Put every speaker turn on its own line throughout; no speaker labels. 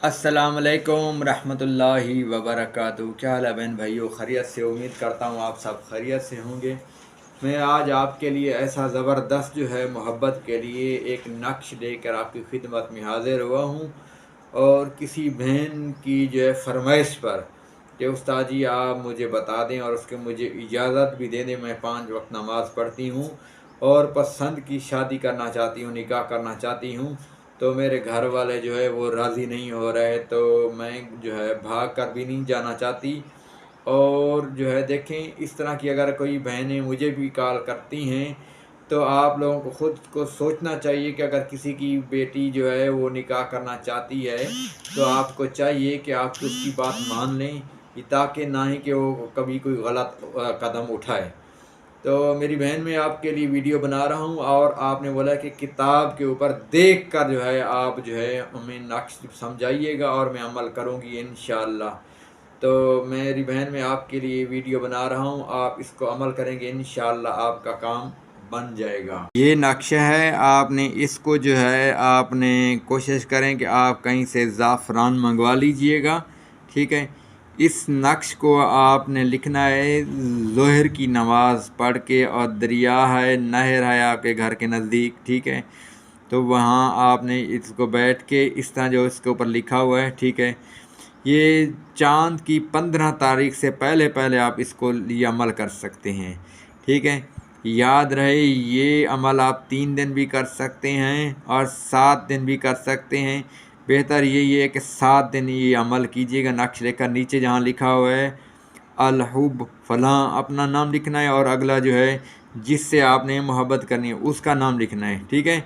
अस्सलामुअलैकुम रहमतुल्लाहि वबरकातुहू। क्या हाल है बहन भाइयों, खैरियत से? उम्मीद करता हूँ आप सब खैरियत से होंगे। मैं आज आपके लिए ऐसा ज़बरदस्त जो है मोहब्बत के लिए एक नक्श लेकर आपकी खिदमत में हाज़िर हुआ हूँ। और किसी बहन की जो है फरमाइश पर कि उस्ताद जी आप मुझे बता दें और उसके मुझे इजाज़त भी दे दें। मैं 5 वक्त नमाज़ पढ़ती हूँ और पसंद की शादी करना चाहती हूँ, निकाह करना चाहती हूँ। तो मेरे घर वाले जो है वो राज़ी नहीं हो रहे, तो मैं जो है भाग कर भी नहीं जाना चाहती। और जो है देखें, इस तरह की अगर कोई बहनें मुझे भी कॉल करती हैं तो आप लोगों को ख़ुद को सोचना चाहिए कि अगर किसी की बेटी जो है वो निकाह करना चाहती है तो आपको चाहिए कि आप उसकी बात मान लें, ताकि ना ही कि वो कभी कोई गलत कदम उठाए। तो मेरी बहन, मैं आपके लिए वीडियो बना रहा हूँ और आपने बोला कि किताब के ऊपर देख कर जो है आप जो है हमें नक्श समझाइएगा और मैं अमल करूँगी इंशाअल्लाह। तो मेरी बहन, मैं आपके लिए वीडियो बना रहा हूँ, आप इसको अमल करेंगे इंशाअल्लाह आपका काम बन जाएगा। ये नक्शा है, आपने इसको जो है आपने कोशिश करें कि आप कहीं से ज़ाफ़रान मंगवा लीजिएगा, ठीक है। इस नक्श को आपने लिखना है ज़ोहर की नमाज़ पढ़ के, और दरिया है, नहर है आपके घर के नज़दीक, ठीक है। तो वहाँ आपने इसको बैठ के इस तरह जो इसके ऊपर लिखा हुआ है, ठीक है। ये चाँद की 15 तारीख से पहले पहले आप इसको लिए अमल कर सकते हैं, ठीक है। याद रहे, ये अमल आप 3 दिन भी कर सकते हैं और 7 दिन भी कर सकते हैं। बेहतर यही है कि 7 दिन ये अमल कीजिएगा। नक्श लेकर नीचे जहाँ लिखा हुआ है अलहुब फलां, अपना नाम लिखना है, और अगला जो है जिससे आपने मोहब्बत करनी है उसका नाम लिखना है, ठीक है।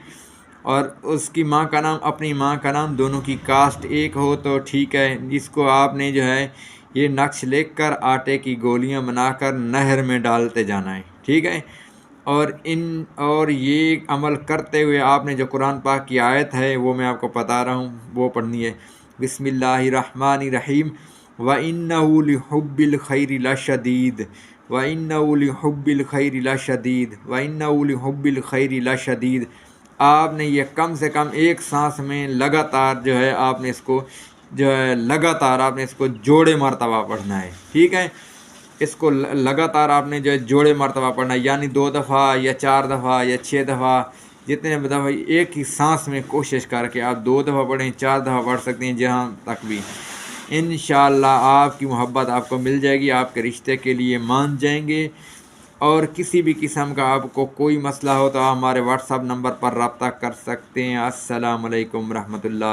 और उसकी माँ का नाम, अपनी माँ का नाम, दोनों की कास्ट एक हो तो ठीक है। इसको आपने जो है ये नक्श लिख कर आटे की गोलियां बनाकर नहर में डालते जाना है, ठीक है। और ये अमल करते हुए आपने जो कुरान पाक की आयत है वो मैं आपको बता रहा हूँ, वो पढ़नी है। बिस्मिल्लाहिर्रहमानिर्रहीम। व इन्नहु लिहुब्बिल खैरि लशदीद, व इन्नहु लिहुब्बिल खैरि लशदीद, व इन्नहु लिहुब्बिल खैरि लशदीद। आपने ये कम से कम एक सांस में लगातार जो है आपने इसको जो है लगातार आपने इसको जोड़े मरतबा पढ़ना है, ठीक है। इसको लगातार आपने जो है जोड़े मरतबा पढ़ना है, यानी 2 दफ़ा या 4 दफ़ा या 6 दफ़ा, जितने दफ़ा एक ही सांस में कोशिश करके आप 2 दफ़ा पढ़ें, 4 दफ़ा पढ़ सकते हैं, जहाँ तक भी। इंशाअल्लाह आपकी मोहब्बत आपको मिल जाएगी, आपके रिश्ते के लिए मान जाएंगे। और किसी भी किस्म का आपको कोई मसला हो तो आप हमारे व्हाट्सअप नंबर पर रब्ता कर सकते हैं। अस्सलाम वालेकुम रहमतुल्लाह।